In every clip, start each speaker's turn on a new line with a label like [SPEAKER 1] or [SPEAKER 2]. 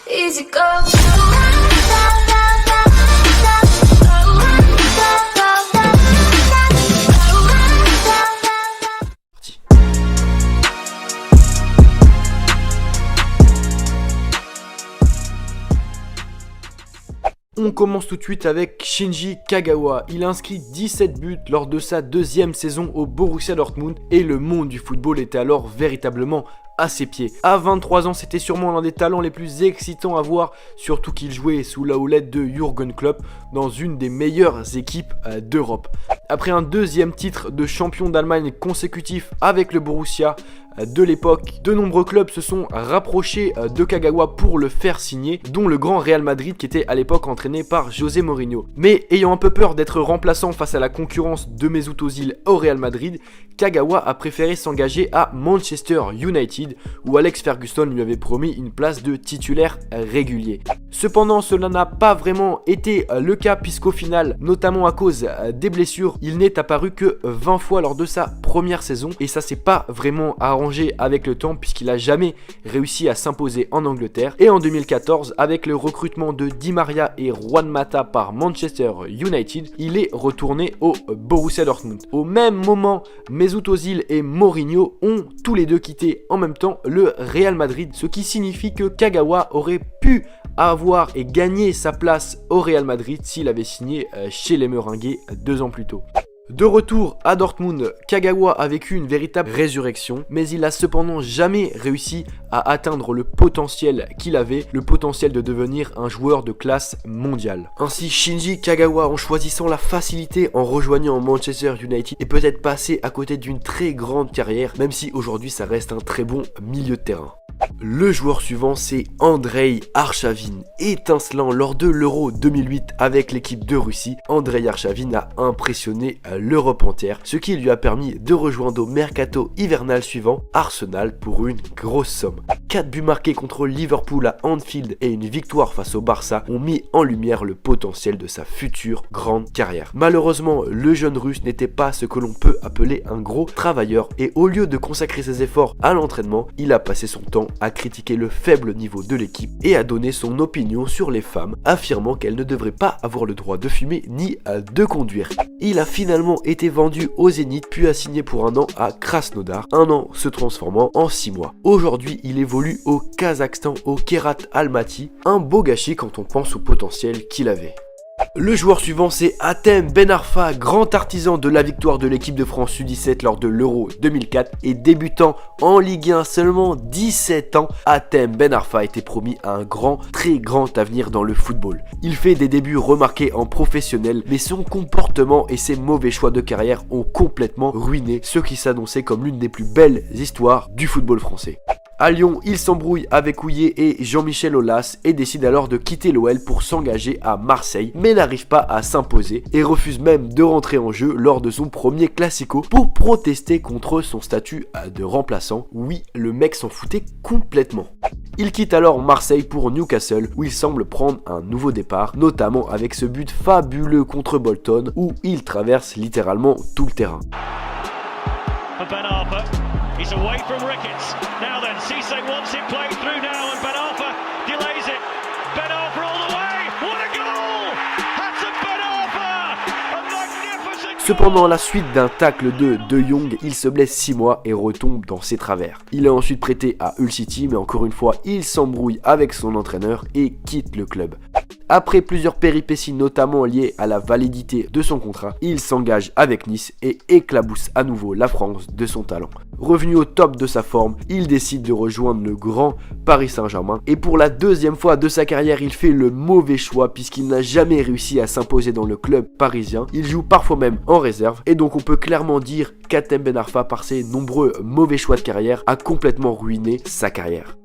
[SPEAKER 1] Easy go.
[SPEAKER 2] On commence tout de suite avec Shinji Kagawa. Il inscrit 17 buts lors de sa deuxième saison au Borussia Dortmund et le monde du football était alors véritablement à ses pieds. À 23 ans, c'était sûrement l'un des talents les plus excitants à voir, surtout qu'il jouait sous la houlette de Jürgen Klopp dans une des meilleures équipes d'Europe. Après un deuxième titre de champion d'Allemagne consécutif avec le Borussia de l'époque, de nombreux clubs se sont rapprochés de Kagawa pour le faire signer, dont le grand Real Madrid qui était à l'époque entraîné par José Mourinho. Mais ayant un peu peur d'être remplaçant face à la concurrence de Mesut Özil au Real Madrid, Kagawa a préféré s'engager à Manchester United où Alex Ferguson lui avait promis une place de titulaire régulier. Cependant, cela n'a pas vraiment été le cas puisqu'au final, notamment à cause des blessures, il n'est apparu que 20 fois lors de sa première saison et ça s'est pas vraiment arrangé avec le temps puisqu'il a jamais réussi à s'imposer en Angleterre. Et en 2014, avec le recrutement de Di Maria et Juan Mata par Manchester United, il est retourné au Borussia Dortmund. Au même moment, Mesut Özil et Mourinho ont tous les deux quitté en même temps le Real Madrid, ce qui signifie que Kagawa aurait pu avoir et gagner sa place au Real Madrid s'il avait signé chez les Merengues 2 ans plus tôt. De retour à Dortmund, Kagawa a vécu une véritable résurrection, mais il a cependant jamais réussi à atteindre le potentiel qu'il avait, le potentiel de devenir un joueur de classe mondiale. Ainsi, Shinji Kagawa, en choisissant la facilité en rejoignant Manchester United, est peut-être passé à côté d'une très grande carrière, même si aujourd'hui ça reste un très bon milieu de terrain. Le joueur suivant, c'est Andrei Arshavin. Étincelant lors de l'Euro 2008 avec l'équipe de Russie, Andrei Arshavin a impressionné l'Europe entière, ce qui lui a permis de rejoindre au mercato hivernal suivant Arsenal pour une grosse somme. 4 buts marqués contre Liverpool à Anfield et une victoire face au Barça ont mis en lumière le potentiel de sa future grande carrière. Malheureusement, le jeune russe n'était pas ce que l'on peut appeler un gros travailleur et au lieu de consacrer ses efforts à l'entraînement, il a passé son temps à critiquer le faible niveau de l'équipe et à donner son opinion sur les femmes, affirmant qu'elles ne devraient pas avoir le droit de fumer ni de conduire. Il a finalement été vendu au Zénith puis a signé pour 1 an à Krasnodar, 1 an se transformant en 6 mois. Aujourd'hui, il évolue au Kazakhstan au Kerat Almaty, un beau gâchis quand on pense au potentiel qu'il avait. Le joueur suivant, c'est Hatem Ben Arfa, grand artisan de la victoire de l'équipe de France U17 lors de l'Euro 2004 et débutant en Ligue 1 seulement 17 ans, Hatem Ben Arfa a été promis à un très grand avenir dans le football. Il fait des débuts remarqués en professionnel, mais son comportement et ses mauvais choix de carrière ont complètement ruiné ce qui s'annonçait comme l'une des plus belles histoires du football français. À Lyon, il s'embrouille avec Houllier et Jean-Michel Aulas et décide alors de quitter l'OL pour s'engager à Marseille, mais n'arrive pas à s'imposer et refuse même de rentrer en jeu lors de son premier Classico pour protester contre son statut de remplaçant. Oui, le mec s'en foutait complètement. Il quitte alors Marseille pour Newcastle où il semble prendre un nouveau départ, notamment avec ce but fabuleux contre Bolton où il traverse littéralement tout le terrain.
[SPEAKER 3] He's away from Ricketts. Now then, Cisse wants it played through now and Ben Arfa delays it. Ben Arfa all the way. What a goal! That's a Ben Arfa! A magnificent...
[SPEAKER 2] Cependant, à la suite d'un tacle de Jong, il se blesse 6 mois et retombe dans ses travers. Il est ensuite prêté à Hull City, mais encore une fois, il s'embrouille avec son entraîneur et quitte le club. Après plusieurs péripéties notamment liées à la validité de son contrat, il s'engage avec Nice et éclabousse à nouveau la France de son talent. Revenu au top de sa forme, il décide de rejoindre le grand Paris Saint-Germain et pour la deuxième fois de sa carrière, il fait le mauvais choix puisqu'il n'a jamais réussi à s'imposer dans le club parisien. Il joue parfois même en réserve et donc on peut clairement dire qu'Hatem Ben Arfa, par ses nombreux mauvais choix de carrière, a complètement ruiné sa carrière.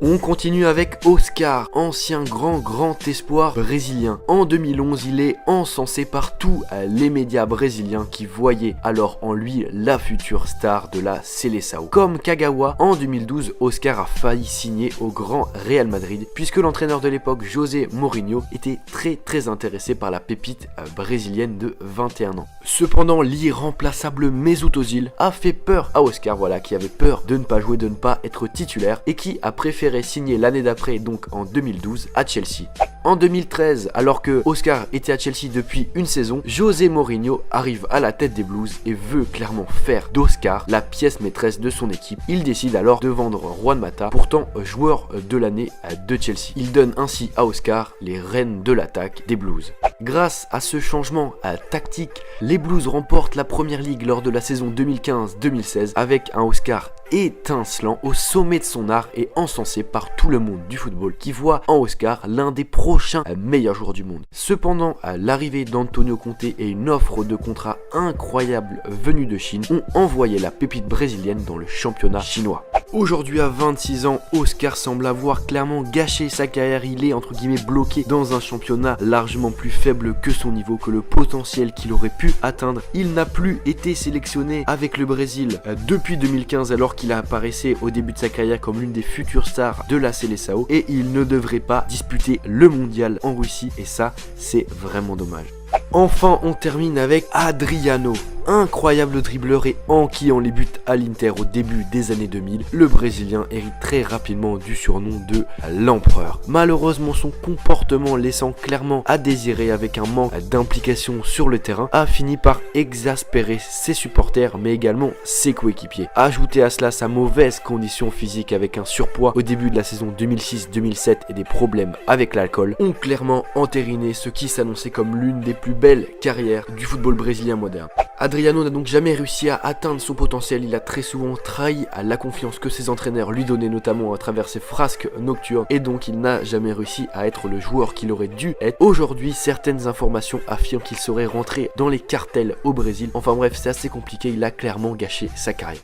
[SPEAKER 2] On continue avec Oscar, ancien grand espoir brésilien. En 2011, il est encensé par tous les médias brésiliens qui voyaient alors en lui la future star de la Seleção. Comme Kagawa, en 2012, Oscar a failli signer au grand Real Madrid puisque l'entraîneur de l'époque, José Mourinho, était très intéressé par la pépite brésilienne de 21 ans. Cependant, l'irremplaçable Mesut Özil a fait peur à Oscar, qui avait peur de ne pas jouer, de ne pas être titulaire et qui, après préféré signer l'année d'après, donc en 2012, à Chelsea. En 2013, alors que Oscar était à Chelsea depuis une saison, José Mourinho arrive à la tête des Blues et veut clairement faire d'Oscar la pièce maîtresse de son équipe. Il décide alors de vendre Juan Mata, pourtant joueur de l'année de Chelsea. Il donne ainsi à Oscar les rênes de l'attaque des Blues. Grâce à ce changement tactique, les Blues remportent la Premier League lors de la saison 2015-2016 avec un Oscar étincelant au sommet de son art et encensé par tout le monde du football qui voit en Oscar l'un des prochains meilleurs joueurs du monde. Cependant, l'arrivée d'Antonio Conte et une offre de contrat incroyable venue de Chine ont envoyé la pépite brésilienne dans le championnat chinois. Aujourd'hui à 26 ans, Oscar semble avoir clairement gâché sa carrière. Il est entre guillemets bloqué dans un championnat largement plus faible que son niveau, que le potentiel qu'il aurait pu atteindre. Il n'a plus été sélectionné avec le Brésil depuis 2015 alors qu'il apparaissait au début de sa carrière comme l'une des futures stars de la Seleção et il ne devrait pas disputer le mondial en Russie et ça c'est vraiment dommage. Enfin, on termine avec Adriano. Incroyable dribbleur et enquillant les buts à l'Inter au début des années 2000, le Brésilien hérite très rapidement du surnom de l'empereur. Malheureusement, son comportement laissant clairement à désirer avec un manque d'implication sur le terrain a fini par exaspérer ses supporters mais également ses coéquipiers. Ajoutez à cela sa mauvaise condition physique avec un surpoids au début de la saison 2006-2007 et des problèmes avec l'alcool ont clairement entériné ce qui s'annonçait comme l'une des plus belles carrières du football brésilien moderne. Adriano n'a donc jamais réussi à atteindre son potentiel, il a très souvent trahi à la confiance que ses entraîneurs lui donnaient notamment à travers ses frasques nocturnes et donc il n'a jamais réussi à être le joueur qu'il aurait dû être. Aujourd'hui, certaines informations affirment qu'il serait rentré dans les cartels au Brésil. Enfin bref, c'est assez compliqué, il a clairement gâché sa carrière.